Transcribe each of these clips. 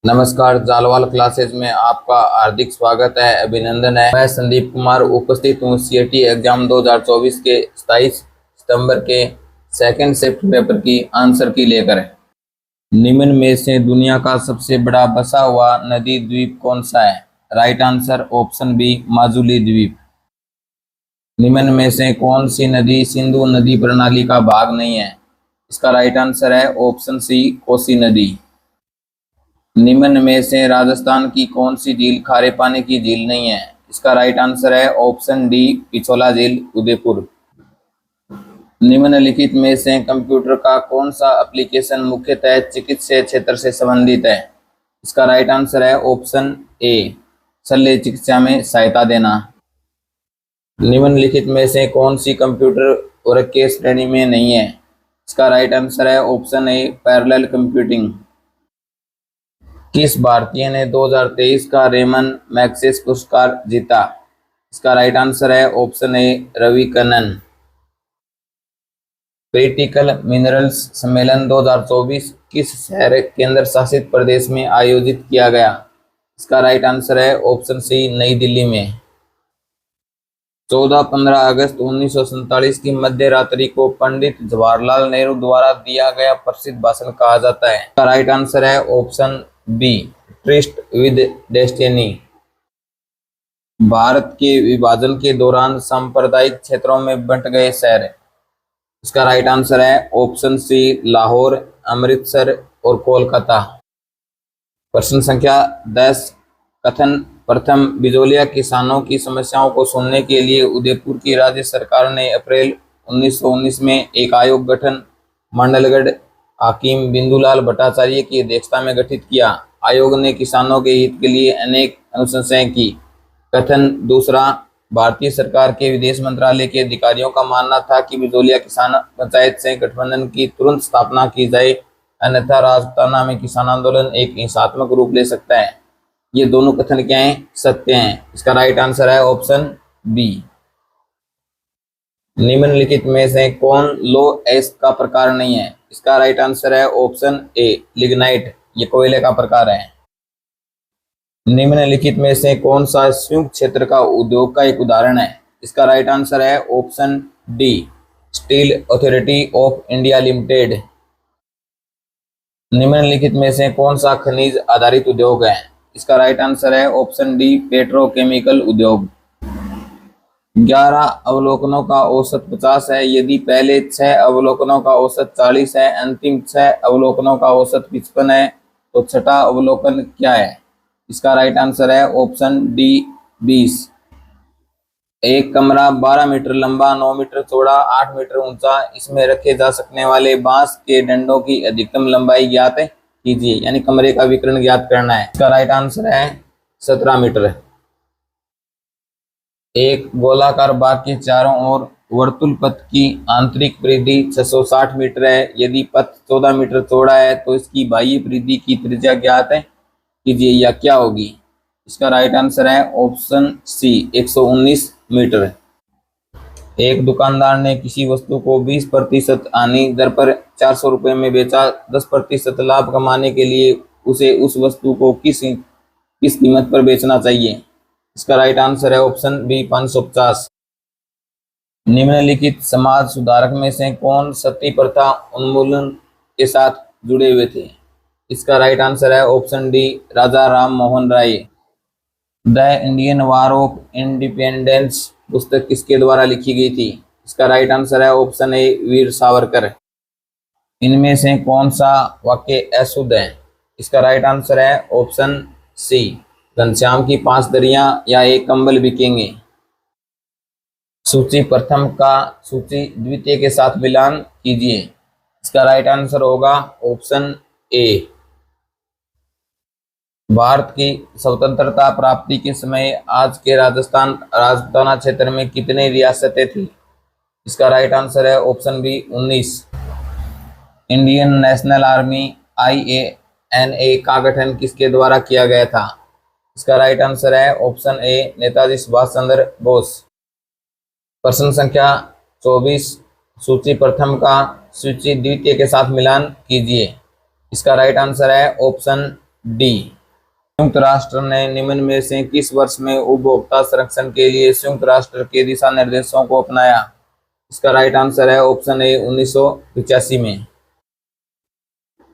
नमस्कार, जालवाल क्लासेस में आपका हार्दिक स्वागत है, अभिनंदन है। मैं संदीप कुमार उपस्थित हूँ सीएटी एग्जाम 2024 के 27 सितंबर के सेकंड शिफ्ट पेपर की आंसर की लेकर। निम्न में से दुनिया का सबसे बड़ा बसा हुआ नदी द्वीप कौन सा है? Right answer option B, Majuli द्वीप। निम्न में से कौन सी नदी सिंधु नदी प्रणाली का भाग नहीं है? इसका राइट आंसर है ऑप्शन सी, कोसी नदी। निम्न में से राजस्थान की कौन सी झील खारे पानी की झील नहीं है? इसका राइट आंसर है ऑप्शन डी, पिछोला झील, उदयपुर। निम्नलिखित में से कंप्यूटर का कौन सा एप्लीकेशन मुख्यतः चिकित्सा क्षेत्र से संबंधित है? इसका राइट आंसर है ऑप्शन ए, शल्य चिकित्सा में सहायता देना। निम्नलिखित में से कौन सी कंप्यूटर वर्ग के श्रेणी में नहीं है? इसका राइट आंसर है ऑप्शन ए, पैरेलल कंप्यूटिंग। किस भारतीय ने 2023 का रेमन मैग्सेसे पुरस्कार जीता? इसका राइट आंसर है option A, Ravi Kannan. Critical minerals सम्मेलन 2024 किस शहर केंद्र शासित प्रदेश में आयोजित किया गया? इसका राइट आंसर है ऑप्शन सी, नई दिल्ली में। 14-15 अगस्त 1947 की मध्य रात्रि को पंडित जवाहरलाल नेहरू द्वारा दिया गया प्रसिद्ध भाषण कहा जाता है? इसका राइट आंसर है option B, tryst with destiny. Bharat के विभाजन के दौरान सांप्रदायिक क्षेत्रों में बंट गए शहर? इसका राइट आंसर है ऑप्शन सी, लाहौर, अमृतसर और कोलकाता। प्रश्न संख्या 10, कथन प्रथम बिजोलिया किसानों की समस्याओं को सुनने के लिए उदयपुर की राज्य सरकार ने अप्रैल 1919 में एक आयोग गठन मंडलगढ़ हाकिम बिंदुलाल भट्टाचार्य की अध्यक्षता में गठित किया। आयोग ने किसानों के हित के लिए अनेक अनुशंसाएं की। कथन दूसरा, भारतीय सरकार के विदेश मंत्रालय के अधिकारियों का मानना था कि बिजोलिया किसान पंचायत से गठबंधन की तुरंत स्थापना की जाए, अन्यथा राजपुताना में किसान आंदोलन एक हिंसात्मक रूप ले सकता है। ये दोनों कथन क्या हैं? सत्य हैं। इसका राइट आंसर है ऑप्शन बी। निम्नलिखित में से कौन लो एस का प्रकार नहीं है? इसका राइट आंसर है ऑप्शन ए, लिग्नाइट। ये कोयले का प्रकार है। निम्नलिखित में से कौन सा संयुक्त क्षेत्र का उद्योग का एक उदाहरण है? इसका राइट आंसर है option D, steel authority of India limited. निम्नलिखित में से कौन सा खनिज आधारित उद्योग है? इसका राइट आंसर है ऑप्शन डी, पेट्रोकेमिकल उद्योग। 11 अवलोकनों का औसत 50 है। यदि पहले 6 अवलोकनों का औसत 40 है, अंतिम 6 अवलोकनों का औसत 55 है, तो छठा अवलोकन क्या है? इसका राइट आंसर है ऑप्शन डी, 20। एक कमरा 12 मीटर लंबा, 9 मीटर चौड़ा, 8 मीटर ऊंचा, इसमें रखे जा सकने वाले बांस के डंडों की अधिकतम लंबाई ज्ञात कीजिए, यानी कमरे का विकर्ण ज्ञात करना है। इसका राइट आंसर है 17 मीटर। एक गोलाकार बाग के चारों ओर वर्तुल पथ की आंतरिक परिधि 660 मीटर है। यदि पथ 14 मीटर चौड़ा है तो इसकी बाह्य परिधि की त्रिज्या ज्ञात कीजिए, या क्या होगी? इसका राइट आंसर है ऑप्शन सी, 119 मीटर। एक दुकानदार ने किसी वस्तु को 20% हानि दर पर 400 रुपये में बेचा। 10% लाभ कमाने के लिए उसे उस वस्तु को किस कीमत पर बेचना चाहिए? इसका राइट आंसर है ऑप्शन बी, 550। निम्नलिखित समाज सुधारक में से कौन सती प्रथा उन्मूलन के साथ जुड़े हुए थे? इसका राइट आंसर है option D, Raja Ram Mohan Roy. The Indian war of independence पुस्तक किसके द्वारा लिखी गई थी? इसका राइट आंसर है ऑप्शन ए, वीर सावरकर। इनमें से कौन सा वाक्य अशुद्ध है? इसका राइट आंसर है ऑप्शन सी, घनश्याम की 5 दरियां या एक कंबल बिकेंगे। सूची प्रथम का सूची द्वितीय के साथ मिलान कीजिए। इसका राइट आंसर होगा ऑप्शन ए। भारत की स्वतंत्रता प्राप्ति के समय आज के राजस्थान राजपुताना क्षेत्र में कितनी रियासतें थी? इसका राइट आंसर है option B, 19। Indian National Army IANA का गठन किसके द्वारा किया गया था? इसका राइट आंसर है ऑप्शन ए, नेताजी सुभाष चंद्र बोस। प्रश्न संख्या 24, सूची प्रथम का सूची द्वितीय के साथ मिलान कीजिए। इसका राइट आंसर है ऑप्शन डी। संयुक्त राष्ट्र ने निम्न में से किस वर्ष में उपभोक्ता संरक्षण के लिए संयुक्त राष्ट्र के दिशा निर्देशों को अपनाया? इसका राइट आंसर है ऑप्शन ए 1985 में।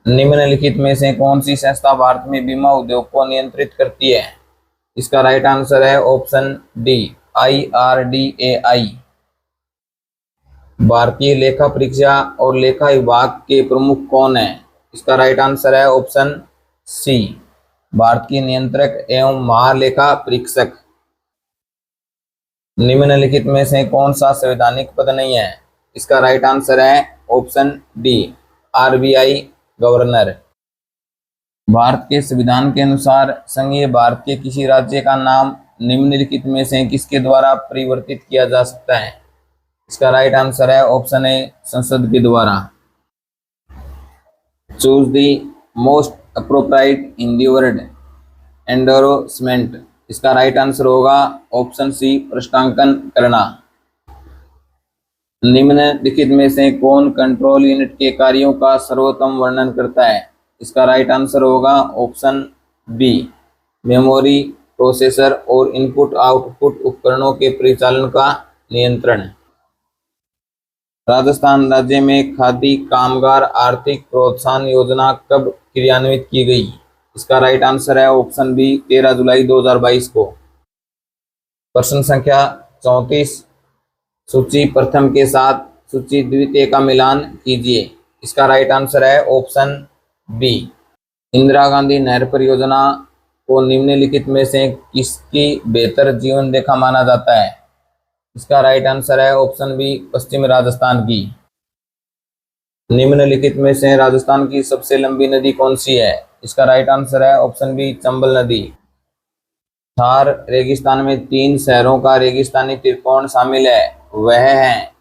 निम्नलिखित में से कौन सी संस्था भारत में बीमा उद्योग को नियंत्रित करती है? इसका राइट आंसर है ऑप्शन डी IRDAI। भारतीय लेखा परीक्षा और लेखा विभाग के प्रमुख कौन है? इसका राइट आंसर है ऑप्शन सी भारतीय नियंत्रक एवं महालेखा परीक्षक। निम्नलिखित में से कौन सा संवैधानिक पद नहीं है? इसका राइट आंसर है option D RBI governor. Bharat के संविधान के अनुसार संघीय भारत के किसी राज्य का नाम निम्नलिखित में से किसके द्वारा परिवर्तित किया जा सकता है? इसका राइट आंसर है ऑप्शन ए संसद के द्वारा। Choose the most appropriate in the word endorsement. इसका राइट आंसर होगा ऑप्शन सी पृष्ठांकन करना। निम्नलिखित में से कौन कंट्रोल यूनिट के कार्यों का सर्वोत्तम वर्णन करता है? इसका राइट आंसर होगा ऑप्शन बी मेमोरी, प्रोसेसर और इनपुट आउटपुट उपकरणों के परिचालन का नियंत्रण। राजस्थान राज्य में खादी कामगार आर्थिक प्रोत्साहन योजना कब क्रियान्वित की गई? इसका राइट आंसर है ऑप्शन बी 13 जुलाई 2022 को। प्रश्न संख्या 34, सूची प्रथम के साथ सूची द्वितीय का मिलान कीजिए। इसका राइट आंसर है ऑप्शन बी इंदिरा गांधी नहर परियोजना को निम्नलिखित में से किसकी बेहतर जीवन रेखा माना जाता है? इसका राइट आंसर है ऑप्शन बी पश्चिम राजस्थान की। निम्नलिखित में से राजस्थान की सबसे लंबी नदी कौन सी है? इसका राइट आंसर है ऑप्शन बी चंबल नदी। थार रेगिस्तान में 3 शहरों का रेगिस्तानी त्रिकोण शामिल है, वह है?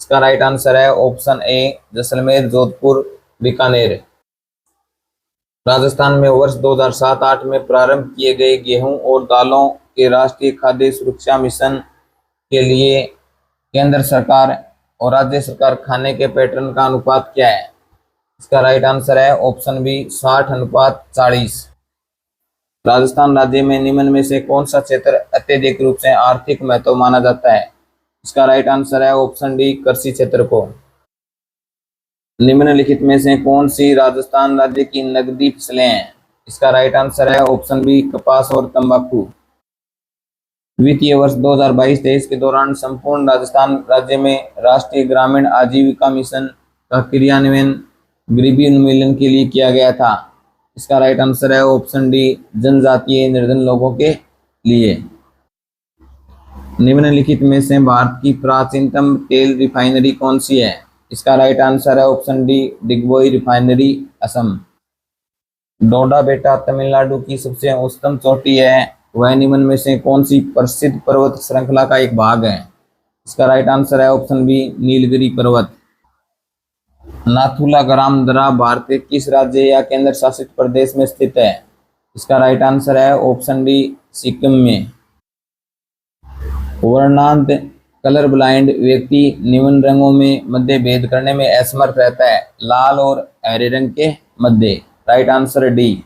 इसका राइट आंसर है ऑप्शन ए जैसलमेर, जोधपुर, बीकानेर। राजस्थान में वर्ष 2007-8 में प्रारंभ किए गए गेहूं और दालों के राष्ट्रीय खाद्य सुरक्षा मिशन के लिए केंद्र सरकार और राज्य सरकार खाने के पैटर्न का अनुपात क्या है? इसका राइट आंसर है ऑप्शन बी 60:40। राजस्थान राज्य में निम्न में से कौन सा क्षेत्र अत्यधिक रूप से आर्थिक महत्व माना जाता है? इसका राइट आंसर है ऑप्शन डी कृषि क्षेत्र को। निम्नलिखित में से कौन सी राजस्थान राज्य की नकदी फसलें हैं? इसका राइट आंसर है ऑप्शन बी कपास और तंबाकू। वित्तीय वर्ष 2022-23 के दौरान संपूर्ण राजस्थान राज्य में राष्ट्रीय ग्रामीण आजीविका मिशन का क्रियान्वयन गरीबी उन्मूलन के लिए किया गया था। इसका राइट आंसर है ऑप्शन डी जनजातीय निर्धन लोगों के लिए। निम्नलिखित में से भारत की प्राचीनतम तेल रिफाइनरी कौन सी है? इसका राइट आंसर है option D Digboi refinery, Assam. डोडा बेटा तमिलनाडु की सबसे उच्चतम चोटी है, वह निम्न में से कौन सी प्रसिद्ध पर्वत श्रृंखला का एक भाग है? इसका राइट आंसर है ऑप्शन बी नीलगिरी पर्वत। नाथुला ग्राम दर्रा भारत के किस राज्य या केंद्र शासित प्रदेश में स्थित है? इसका राइट आंसर है ऑप्शन डी सिक्किम में। वर्णांत कलर ब्लाइंड व्यक्ति निम्न रंगों में मध्य भेद करने में असमर्थ रहता है, लाल और हरे रंग के मध्य। Right answer D.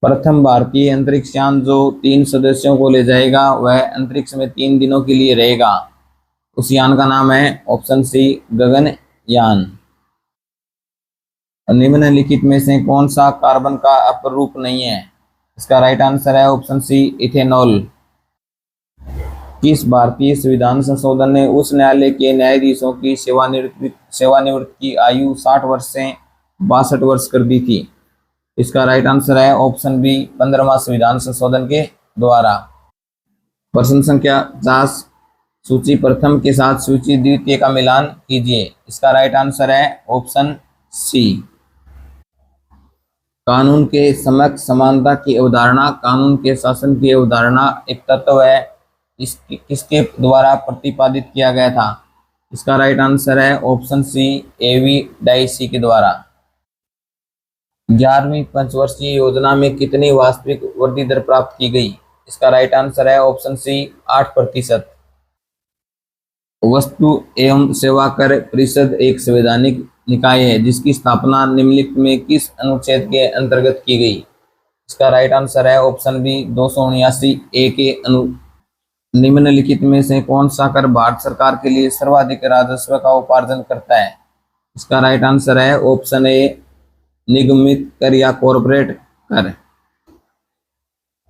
प्रथम भारतीय अंतरिक्ष यान जो 3 सदस्यों को ले जाएगा वह अंतरिक्ष में 3 दिनों के लिए रहेगा, उस यान का नाम है ऑप्शन सी गगनयान। निम्नलिखित में से कौन सा कार्बन का अपरूप नहीं है? इसका राइट आंसर है ऑप्शन सी इथेनॉल। किस भारतीय संविधान संशोधन ने उच्च न्यायालय के न्यायाधीशों की सेवानिवृत्ति की आयु 60 वर्ष से 62 वर्ष कर दी थी? इसका राइट आंसर है ऑप्शन बी 15वां संविधान संशोधन के द्वारा। प्रश्न संख्या 50, सूची प्रथम के साथ सूची द्वितीय का मिलान कीजिए। इसका राइट आंसर है ऑप्शन सी। कानून के समक्ष समानता की अवधारणा कानून के शासन की अवधारणा एक तत्व है, किसके द्वारा प्रतिपादित किया गया था? इसका राइट आंसर है ऑप्शन सी एवी डाइसी के द्वारा। 11वीं पंचवर्षीय योजना में कितनी वास्तविक वृद्धि दर प्राप्त की गई? इसका राइट आंसर है ऑप्शन सी 8%। वस्तु एवं सेवा कर परिषद एक संवैधानिक निकाय है जिसकी स्थापना निम्नलिखित में किस अनुच्छेद के अंतर्गत की गई? इसका राइट आंसर है ऑप्शन बी 279 ए के अनु। निम्नलिखित में से कौन सा कर भारत सरकार के लिए सर्वाधिक राजस्व का उपार्जन करता है? इसका राइट आंसर है ऑप्शन ए निगमित कर या कॉरपोरेट कर।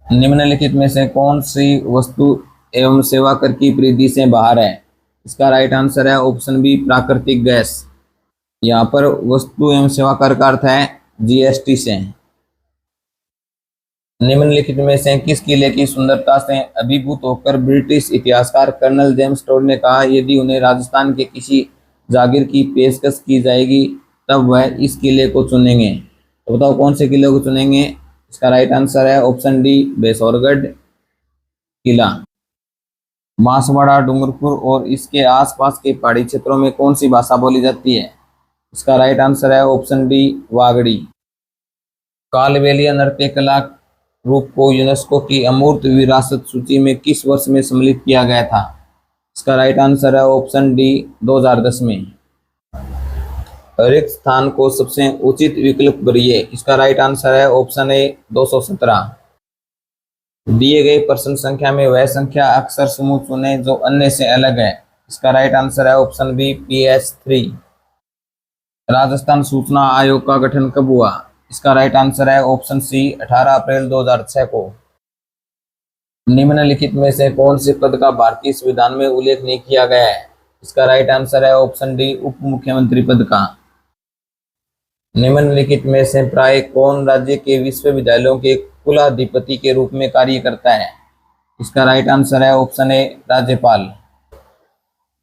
निम्नलिखित में से कौन सी वस्तु एवं सेवा कर की परिधि से बाहर है? इसका राइट आंसर है ऑप्शन बी प्राकृतिक गैस। यहाँ पर वस्तु एवं सेवा कर का अर्थ है जीएसटी से। निम्नलिखित में से किस किले की सुंदरता से अभिभूत होकर ब्रिटिश इतिहासकार कर्नल जेम्स टोड ने कहा, यदि उन्हें राजस्थान के किसी जागीर की पेशकश की जाएगी तब वह इस किले को चुनेंगे? तो बताओ कौन से किले को चुनेंगे? इसका राइट आंसर है ऑप्शन डी बेसौरगढ़ किला। बांसवाड़ा, डूंगरपुर और इसके आसपास के पहाड़ी क्षेत्रों में कौन सी भाषा बोली जाती है? इसका राइट आंसर है ऑप्शन डी वागड़ी। कालबेलिया नृत्य कला रूप को यूनेस्को की अमूर्त विरासत सूची में किस वर्ष में सम्मिलित किया गया था? इसका राइट आंसर है ऑप्शन डी 2010 में। रिक्त स्थान को सबसे उचित विकल्प भरिए। इसका राइट आंसर है ऑप्शन ए 217। दिए गए प्रश्न संख्या में वह संख्या अक्षर समूह चुने जो अन्य से अलग है। इसका राइट आंसर है ऑप्शन बी PS3। राजस्थान सूचना आयोग का गठन कब हुआ? इसका राइट आंसर है ऑप्शन सी 18 अप्रैल 2006 को। निम्नलिखित में से कौन से पद का भारतीय संविधान में उल्लेख नहीं किया गया है? इसका राइट आंसर है ऑप्शन डी उप मुख्यमंत्री पद का। निम्नलिखित में से प्राय कौन राज्य के विश्वविद्यालयों के कुलाधिपति के रूप में कार्य करता है? इसका राइट आंसर है ऑप्शन ए राज्यपाल।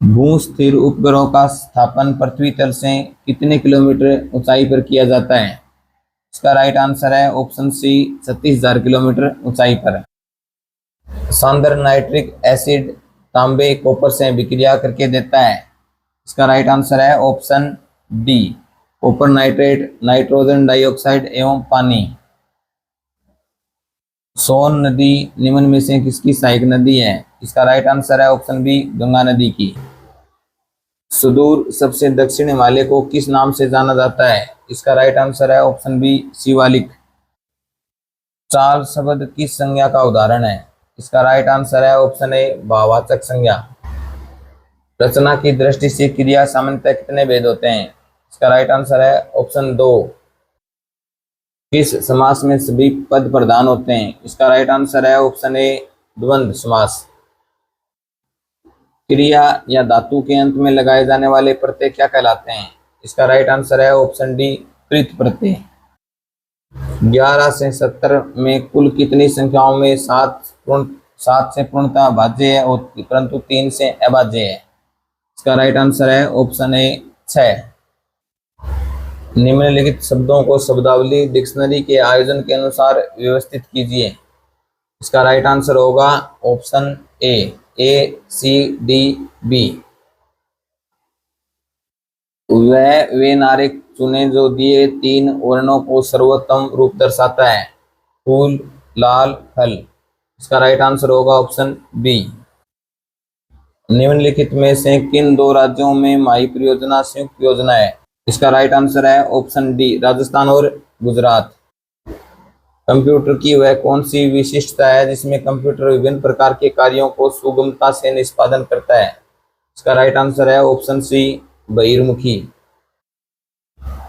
भू स्थिर उपग्रहों का स्थापन पृथ्वी तल से कितने किलोमीटर ऊंचाई पर किया जाता है? इसका राइट आंसर है ऑप्शन सी 36,000 किलोमीटर ऊंचाई पर। सांद्र नाइट्रिक एसिड तांबे कॉपर से विक्रिया करके देता है। इसका राइट आंसर है option D copper nitrate, nitrogen dioxide एवं पानी। सोन नदी निम्न में से किसकी सहायक नदी है? इसका राइट आंसर है ऑप्शन बी गंगा नदी की। सुदूर सबसे दक्षिण हिमालय को किस नाम से जाना जाता है? इसका राइट आंसर है ऑप्शन बी शिवालिक। चाल शब्द किस संज्ञा का उदाहरण है? इसका राइट आंसर है ऑप्शन ए भाववाचक संज्ञा। रचना की दृष्टि से क्रिया सामान्यतः कितने भेद होते हैं? इसका राइट आंसर है ऑप्शन 2। किस समास में सभी पद प्रधान होते हैं? इसका राइट आंसर है ऑप्शन ए द्वंद्व समास। क्रिया या धातु के अंत में लगाए जाने वाले प्रत्यय क्या कहलाते हैं? इसका राइट आंसर है ऑप्शन डी कृत प्रत्यय। 11 से 70 में कुल कितनी संख्याओं में 7 से पूर्णतः भाज्य है परंतु 3 से अभाज्य है? इसका राइट आंसर है ऑप्शन ए 6। निम्नलिखित शब्दों को शब्दावली डिक्शनरी के आयोजन के अनुसार व्यवस्थित कीजिए। इसका राइट आंसर होगा option A, C, D, B। वे नारे चुने जो दिए 3 वर्णों को सर्वोत्तम रूप दर्शाता है। फूल, लाल, फल। इसका राइट आंसर होगा ऑप्शन बी। निम्नलिखित में से किन 2 राज्यों में माही परियोजना संयुक्त योजना है? इसका राइट आंसर है ऑप्शन डी राजस्थान और गुजरात। कंप्यूटर की वह कौन सी विशिष्टता है जिसमें कंप्यूटर विभिन्न प्रकार के कार्यों को सुगमता से निष्पादन करता है? इसका राइट आंसर है ऑप्शन सी बहिर्मुखी।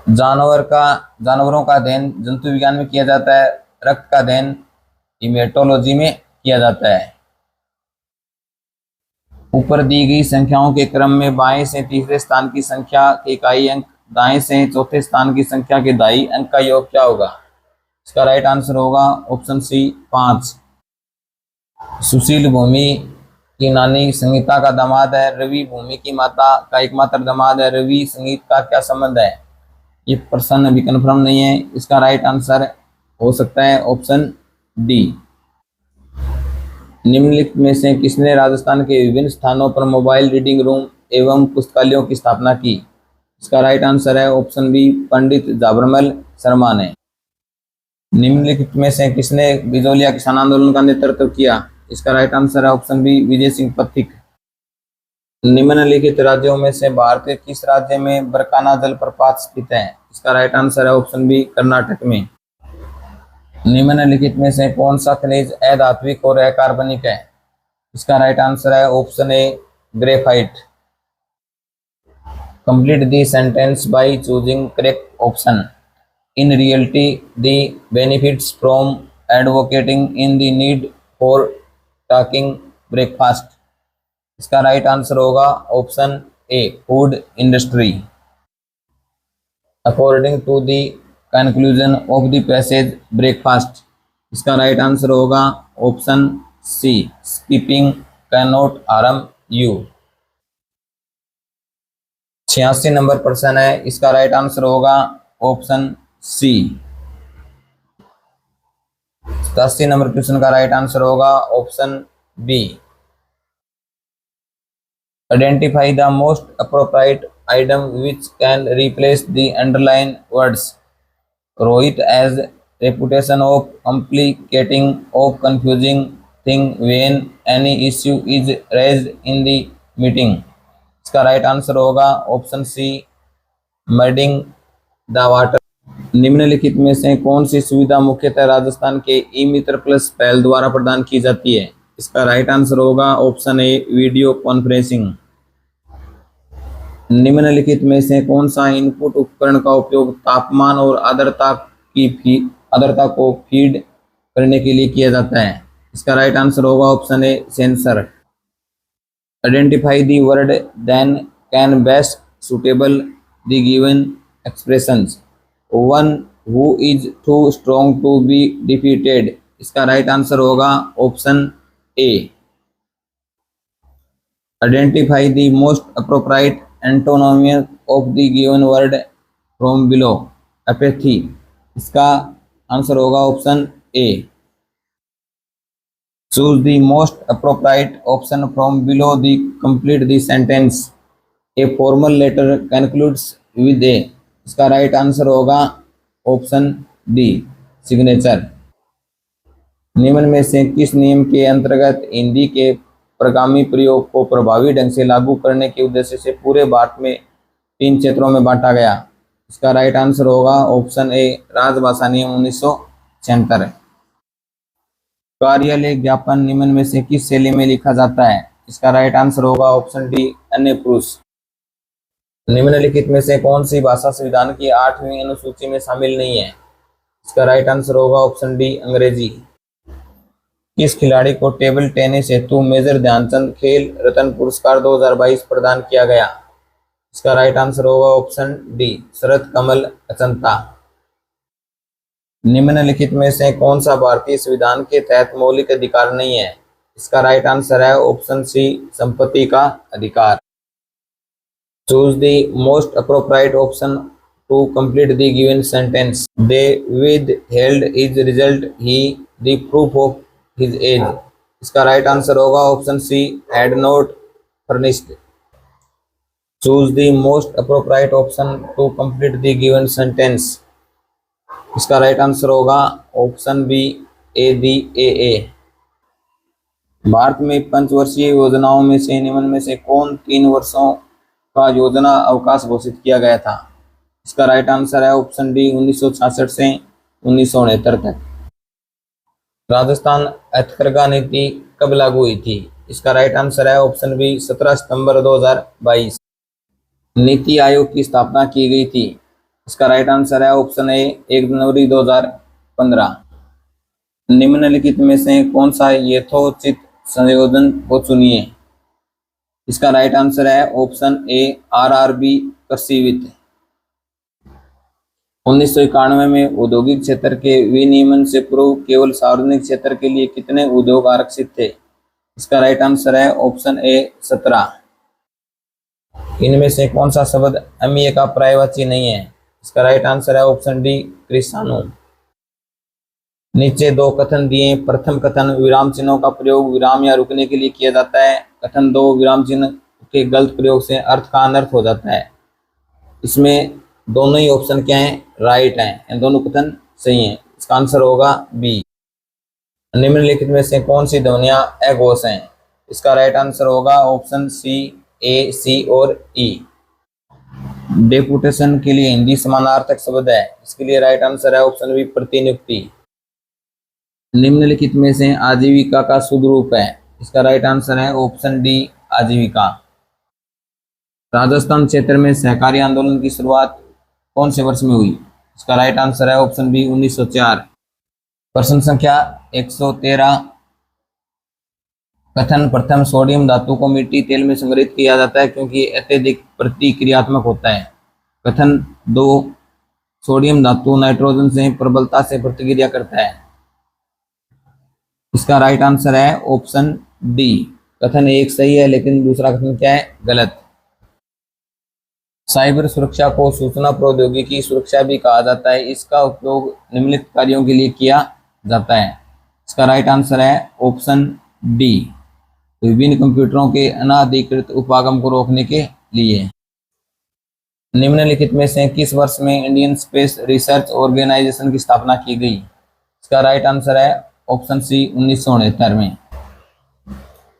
जानवरों का अध्ययन जंतु विज्ञान में किया जाता है। रक्त का अध्ययन हीमेटोलॉजी में किया जाता है। ऊपर दी गई संख्याओं के क्रम में बाएं से तीसरे स्थान की संख्या के इकाई अंक, दाएं से चौथे स्थान की संख्या के दाई अंक का योग क्या होगा? इसका राइट आंसर होगा ऑप्शन सी 5। सुशील भूमि की नानी संगीता का दामाद है। रवि भूमि की माता का एकमात्र दामाद है। रवि संगीत का क्या संबंध है? ये प्रश्न अभी कन्फर्म नहीं है। इसका राइट आंसर हो सकता है ऑप्शन डी। निम्नलिखित में से किसने राजस्थान के विभिन्न स्थानों पर मोबाइल रीडिंग रूम एवं पुस्तकालयों की स्थापना की? इसका राइट आंसर है ऑप्शन बी पंडित जाबरमल शर्मा ने। निम्नलिखित में से किसने बिजोलिया किसान आंदोलन का नेतृत्व किया? इसका राइट आंसर है ऑप्शन बी विजय सिंह पथिक। निम्नलिखित राज्यों में से भारत के किस राज्य में बरकाना जलप्रपात स्थित है? इसका राइट आंसर है ऑप्शन बी कर्नाटक में। निम्नलिखित में से कौन सा खनिज अधात्विक और अकार्बनिक है? इसका राइट आंसर है option A graphite. Complete the sentence by choosing correct option. In reality the benefits from advocating in the need for taking breakfast. इसका राइट आंसर होगा option A food industry. According to the conclusion of the passage breakfast. इसका right answer होगा option C skipping can not harm you. 86 number प्रश्न है, इसका right answer होगा option C. 87 number question का right answer होगा option B. Identify the most appropriate item which can replace the underlined words. Rohit has reputation of complicating or confusing thing when any issue is raised in the meeting. इसका right answer होगा option C मडिंग the water. निम्नलिखित में से कौन सी सुविधा मुख्यतः राजस्थान के ई मित्र plus पहल द्वारा प्रदान की जाती है? इसका राइट आंसर होगा ऑप्शन ए वीडियो कॉन्फ्रेंसिंग। निम्नलिखित में से कौन सा इनपुट उपकरण का उपयोग तापमान और आर्द्रता को फीड करने के लिए किया जाता है? इसका राइट आंसर होगा option A sensor. Identify the word then can best suitable the given expressions. One who is too strong to be defeated. इसका राइट आंसर होगा option A. Identify the most appropriate antonym of the given word from below. Apathy. इसका answer होगा option A. Choose the most appropriate option from below the complete the sentence. A formal letter concludes with a. इसका right answer होगा option D signature. निम्न में से किस नियम के अंतर्गत हिंदी के प्रगामी प्रयोग को प्रभावी ढंग से लागू करने के उद्देश्य से पूरे भारत में 3 क्षेत्रों में बांटा गया? इसका राइट आंसर होगा ऑप्शन ए राजभाषा नियम 1976। कार्यालय ज्ञापन निम्न में से किस शैली में लिखा जाता है? इसका राइट आंसर होगा ऑप्शन डी अन्य पुरुष। निम्नलिखित में से कौन सी भाषा संविधान की 8वीं अनुसूची में शामिल नहीं है? इसका राइट आंसर होगा ऑप्शन डी अंग्रेजी। किस खिलाड़ी को टेबल टेनिस हेतु मेजर ध्यानचंद खेल रत्न पुरस्कार 2022 प्रदान किया गया? इसका राइट आंसर होगा ऑप्शन डी शरद कमल अचंता। निम्नलिखित में से कौन सा भारतीय संविधान के तहत मौलिक अधिकार नहीं है? इसका राइट आंसर है ऑप्शन सी संपत्ति का अधिकार। Choose the most appropriate option to complete the given sentence. They withheld his result he the proof of his age। इसका राइट आंसर होगा option C had not furnished। Choose the most appropriate option to complete the given sentence. इसका right answer होगा option B A D A. Bharat में पंचवर्षीय योजनाओं में से निम्न में से कौन 3 वर्षों का योजना अवकाश घोषित किया गया था? इसका राइट आंसर है ऑप्शन डी 1966 से 1969 तक। राजस्थान हथकरघा नीति कब लागू हुई थी? इसका राइट आंसर है ऑप्शन बी 17 सितंबर 2022। नीति आयोग की स्थापना की गई थी? इसका राइट आंसर है ऑप्शन ए 1 जनवरी 2015। निम्नलिखित में से कौन सा यथोचित संयोजन को चुनिए? इसका राइट आंसर है ऑप्शन ए आरआरबी कृषि वित्त। 1991 में औद्योगिक क्षेत्र के विनियमन से पूर्व केवल सार्वजनिक क्षेत्र के लिए कितने उद्योग आरक्षित थे? इसका राइट आंसर है ऑप्शन ए 17। इनमें से कौन सा शब्द अमीय का पर्यायवाची नहीं है? इसका राइट आंसर है ऑप्शन डी कृषाणु। नीचे 2 कथन दिए। प्रथम कथन विराम चिन्हों का प्रयोग विराम या रुकने के लिए किया जाता है। कथन 2 विराम चिन्ह के गलत प्रयोग से अर्थ का अनर्थ हो जाता है। इसमें दोनों ही ऑप्शन क्या हैं? राइट हैं। दोनों कथन सही हैं। इसका आंसर होगा बी। निम्नलिखित में से कौन सी ध्वनियां अघोष हैं? इसका राइट आंसर होगा ऑप्शन सी ए सी और ई। डेपुटेशन के लिए हिंदी समानार्थक शब्द है। इसके लिए राइट आंसर है ऑप्शन बी प्रतिनियुक्ति। निम्नलिखित में से आजीविका का शुद्ध रूप है? इसका राइट आंसर है ऑप्शन डी, आजीविका। राजस्थान क्षेत्र में सहकारी आंदोलन की शुरुआत कौन से वर्ष में हुई? इसका राइट आंसर है ऑप्शन बी, 1904। प्रश्न संख्या 113, कथन प्रथम सोडियम धातु को मिट्टी तेल में संग्रहित किया जाता है क्योंकि अत्यधिक प्रतिक्रियात्मक होता है। कथन 2, सोडियम धातु नाइट्रोजन से प्रबलता से प्रतिक्रिया करता है। इसका राइट आंसर है ऑप्शन डी। कथन 1 सही है, लेकिन दूसरा कथन क्या है? गलत। साइबर सुरक्षा को सूचना प्रौद्योगिकी सुरक्षा भी कहा जाता है। इसका उपयोग निम्नलिखित कार्यों के लिए किया जाता है। इसका राइट आंसर है ऑप्शन डी, विभिन्न कंप्यूटरों के अनाधिकृत उपागम को रोकने के लिए। निम्नलिखित में से किस वर्ष में इंडियन स्पेस रिसर्च ऑर्गेनाइजेशन की स्थापना की गई? इसका राइट आंसर है ऑप्शन सी, 1969 में।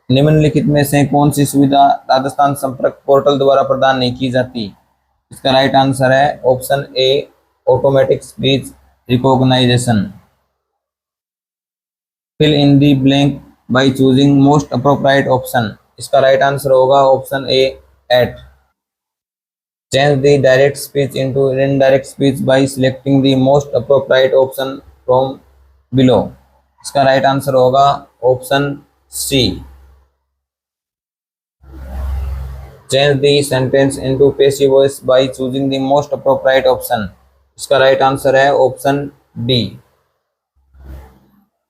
निम्नलिखित में से कौन सी सुविधा राजस्थान संपर्क पोर्टल द्वारा प्रदान नहीं की जाती? इसका राइट आंसर है option A, automatic speech recognisation. Fill in the blank by choosing most appropriate option. इसका राइट आंसर होगा option A, 8। Change the direct speech into indirect speech by selecting the most appropriate option from below. इसका right answer होगा option C. Change the sentence into passive voice by choosing the most appropriate option. इसका right answer है option D.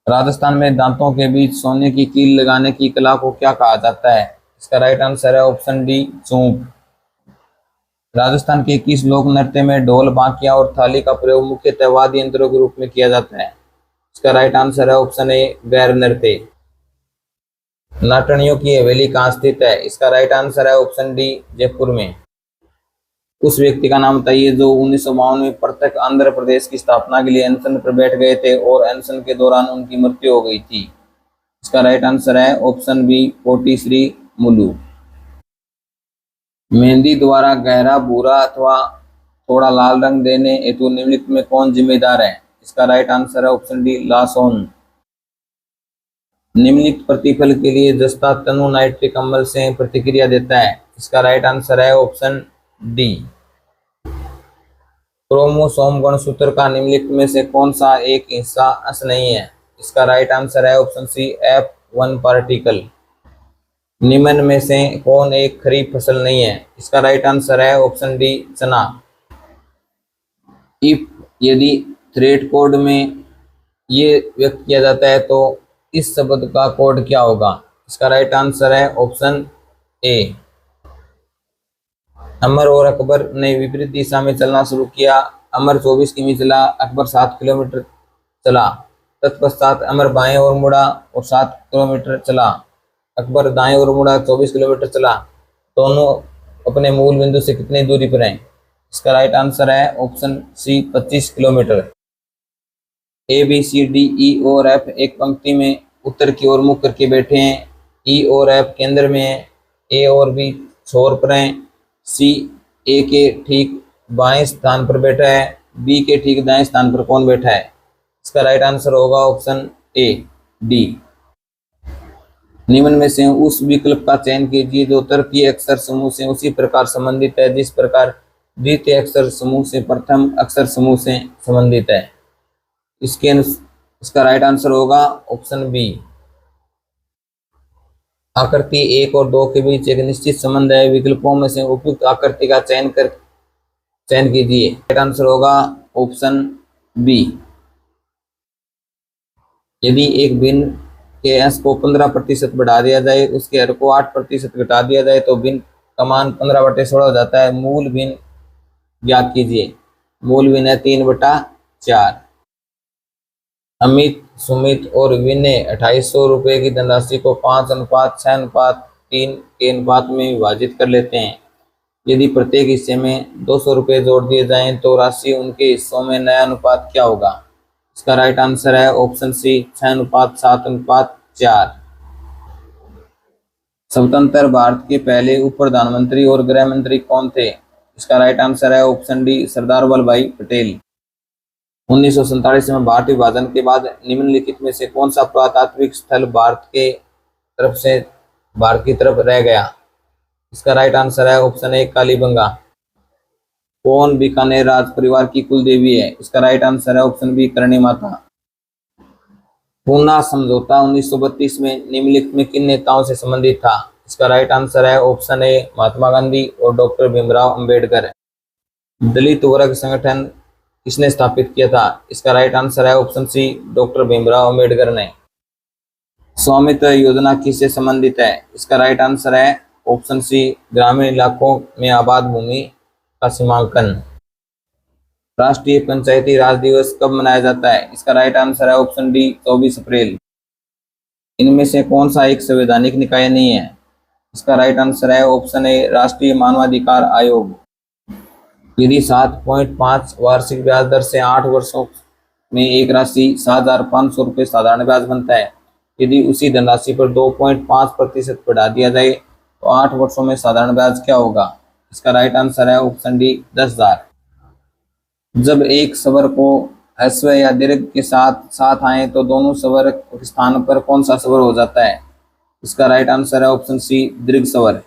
Rajasthan में दांतों के बीच सोने की कील लगाने की कला को क्या कहा जाता है? इसका राइट आंसर है ऑप्शन डी, चूंक। राजस्थान के किस लोक नृत्य में ढोल, बांकिया और थाली का प्रयोग मुख्यतः वाद्य यंत्रों के रूप में किया जाता है? इसका राइट आंसर है ऑप्शन ए, गैर नृत्य। नाटनियों की हवेली कहाँ स्थित है? इसका राइट आंसर है ऑप्शन डी, जयपुर में। उस व्यक्ति का नाम बताइए जो 1952 में प्रत्यक्ष आंध्र प्रदेश की स्थापना के लिए अनशन पर बैठ गए थे और अनशन के दौरान उनकी मृत्यु हो गई थी। इसका राइट आंसर है ऑप्शन बी, कोटी श्री मुलू। मेहंदी द्वारा गहरा भूरा अथवा थोड़ा लाल रंग देने हेतु निम्नलिखित में कौन जिम्मेदार है? इसका राइट आंसर है ऑप्शन डी, लासोन। निम्नलिखित प्रतिफल के लिए जस्ता तनु नाइट्रिक अम्ल से प्रतिक्रिया देता है। इसका राइट आंसर है ऑप्शन डी। क्रोमोसोम गुणसूत्र का निम्नलिखित में से कौन सा एक हिस्सा अस नहीं है? इसका राइट आंसर है ऑप्शन सी, F1 पार्टिकल। निम्न में से कौन एक खरीफ फसल नहीं है? इसका राइट आंसर है ऑप्शन डी, चना। इफ यदि थ्रेड कोड में ये व्यक्त किया जाता है तो इस शब्द का कोड क्या होगा? इसका राइट आंसर है ऑप्शन ए। अमर और अकबर ने विपरीत दिशा में चलना शुरू किया। अमर 24 किमी चला, अकबर 7 किलोमीटर चला। तत्पश्चात अमर बाएं ओर मुड़ा और 7 किलोमीटर चला। अकबर दाएं ओर मुड़ा, 24 किलोमीटर चला। दोनों अपने मूल बिंदु से कितनी दूरी पर हैं? इसका राइट आंसर है ऑप्शन सी, 25 किलोमीटर। ए, बी, सी, डी, ई और एफ एक पंक्ति में उत्तर की ओर मुख करके बैठे हैं। ई और एफ केंद्र में है। ए और बी छोर पर हैं। सी ए के ठीक बाएं स्थान पर बैठा है। बी के ठीक दाएं स्थान पर कौन बैठा है? इसका राइट आंसर होगा ऑप्शन ए, डी। निम्न में से उस विकल्प का चयन कीजिए जो तर्कीय अक्षर समूह से उसी प्रकार संबंधित है जिस प्रकार द्वितीय अक्षर समूह से प्रथम अक्षर समूह से संबंधित है। इसका राइट आंसर होगा ऑप्शन बी। आकृति 1 और 2 के बीच एक निश्चित संबंध है। विकल्पों में से उपयुक्त आकृति का चयन कीजिए। राइट आंसर होगा ऑप्शन बी। यदि एक भिन्न के अंश को 15% बढ़ा दिया जाए, उसके हर को 8% घटा दिया जाए तो भिन्न का मान 15/16 हो जाता है। मूल भिन्न ज्ञात कीजिए। मूल भिन्न है 3/4। अमित, सुमित और विनय 2800 रुपये की धनराशि को 5:6:3 के अनुपात में विभाजित कर लेते हैं। यदि प्रत्येक हिस्से में 200 रुपये जोड़ दिए जाएं तो राशि उनके हिस्सों में नया अनुपात क्या होगा? इसका राइट आंसर है ऑप्शन सी, 6:7:4। स्वतंत्र भारत के पहले उप प्रधानमंत्री और गृह मंत्री कौन थे? इसका राइट आंसर है ऑप्शन डी, सरदार वल्लभ भाई पटेल। 1947 में भारत विभाजन के बाद निम्नलिखित में से कौन सा पुरातात्विक स्थल भारत की तरफ रह गया? इसका राइट आंसर है ऑप्शन ए कालीबंगा। कौन बीकानेर राज परिवार की कुल देवी है? इसका राइट आंसर है ऑप्शन बी करणी माता। पूना समझौता 1932 में निम्नलिखित में किन नेताओं से संबंधित था? इसका राइट आंसर है ऑप्शन ए महात्मा गांधी और डॉक्टर भीमराव अंबेडकर। दलित वर्ग संगठन किसने स्थापित किया था? इसका राइट आंसर है option C doctor Bhimrao Ambedkar ने। स्वामित्व योजना किससे संबंधित है? इसका राइट आंसर है ऑप्शन सी ग्रामीण इलाकों में आबाद भूमि का सीमांकन। राष्ट्रीय पंचायती राज दिवस कब मनाया जाता है? इसका राइट आंसर है ऑप्शन डी 24 अप्रैल। इनमें से कौन सा एक संवैधानिक निकाय नहीं है? इसका राइट आंसर है ऑप्शन ए राष्ट्रीय मानवाधिकार आयोग। यदि 7.5 वार्षिक ब्याज दर से 8 वर्षों में एक राशि 7,500 रुपये साधारण ब्याज बनता है, यदि उसी धनराशि पर 2.5% बढ़ा दिया जाए तो 8 वर्षों में साधारण ब्याज क्या होगा? इसका राइट आंसर है ऑप्शन डी 10,000। जब एक स्वर को ह्रस्व या दीर्घ के साथ आए तो दोनों स्वर के स्थान पर कौन सा स्वर हो जाता है? इसका राइट आंसर है ऑप्शन सी दीर्घ स्वर।